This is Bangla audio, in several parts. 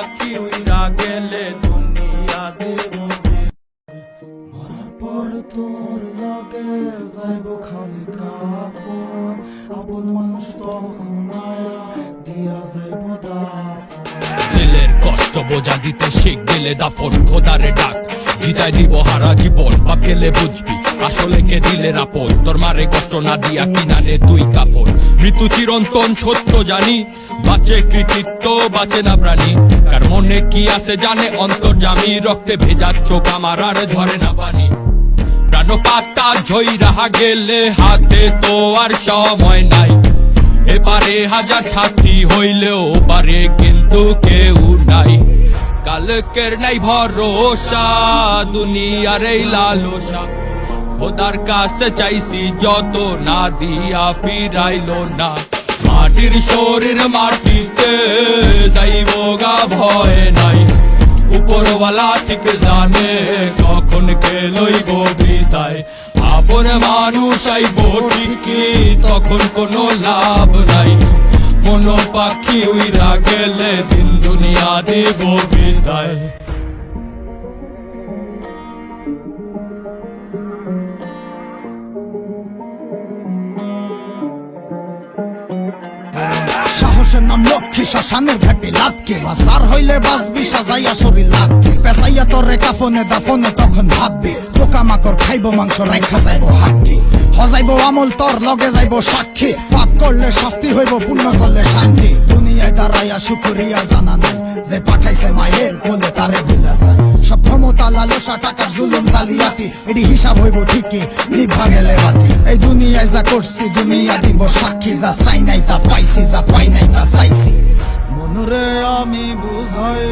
পাখি উইরা গেলে দুনিয়া দেব মরার পর তোর লাগে যাইব খালি কাফন আপন মানুষ তখন আয়া দিয়া যাইব দাফন দিলের কষ্ট বোঝা দিতে শিখ দিলে দাফন খোদারে ডাক জিতাই দিব হারা জীবন বাপ গেলে বুঝবি আসলে কে দিলের আপন তোর মারে কষ্ট না দিয়া কিনারে তুই কাফন মৃত্যু চিরন্তন সত্য জানি বাঁচে কৃতিত্ব বাঁচে না প্রাণী কার মনে কি আছে জানে অন্তর্জামী রক্তে ভেজা চোখ আমার আর ঝরে না পানি প্রাণ পাতা ঝই রাহা গেলে হাতে তো আর সময় নাই এবারে হাজার সাথী হইলেও পারে কিন্তু কেউ নাই কালকের নাই ভরসা দুনিয়ার এই লালসা খোদার কাছে চাইছি যত না দিয়া ফিরাইলো না মাটির শরীর মাটিতে যাইব গা ভয় নাই উপরওয়ালা ঠিক জানে কখন কে লইব বিদায় আপন মানুষ আইব ঠিকই তখন কোনো লাভ নাই মন পাখি উইরা গেলে দিন দুনিয়া দেব বিদায় সাহসের নাম লক্ষ্মী শ্মশানের ঘাটে লাভকে বাসার হইলে বাসবি সাজাইয়া শরীর লাভকে পেশাইয়া তোরে কাফনে দাফনে তখন ভাববি পোকামাকড় খাইব মাংস রেখা যাইব হাড্ডি হজাইব আমল তোর লগে যাইব সাক্ষী পাপ করলে শাস্তি হইব পুণ্য করলে শান্তি দুনিয়ায় দাঁড়াইয়া শুকরিয়া জানা নাই যে পাঠাইছে মায়ের বলে তারে ভুলা যায় সব ক্ষমতা লালসা টাকার জুলুম জালিয়াতি এটি হিসাব হইব ঠিকই নিভা গেলে বাতি এই দুনিয়ায় যা করছি দুনিয়া দিব সাক্ষী যা চাই নাই তা পাইছি যা পাই নাই তা চাইছি মনরে আমি বুঝাই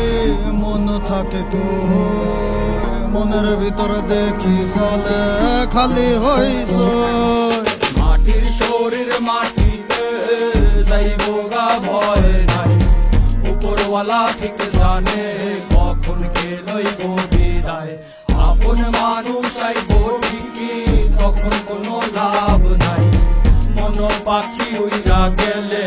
মন থাকে কই মনের ভিতরে দেখি চলে খালি হইছ মাটির শরীর মাটিতে যাইব গা ভয় নাই উপরওয়ালা ঠিক জানে কখন কে লইব বিদায় আপন মানুষ আইব ঠিকই তখন কোনো লাভ নাই মন পাখি উইরা গেলে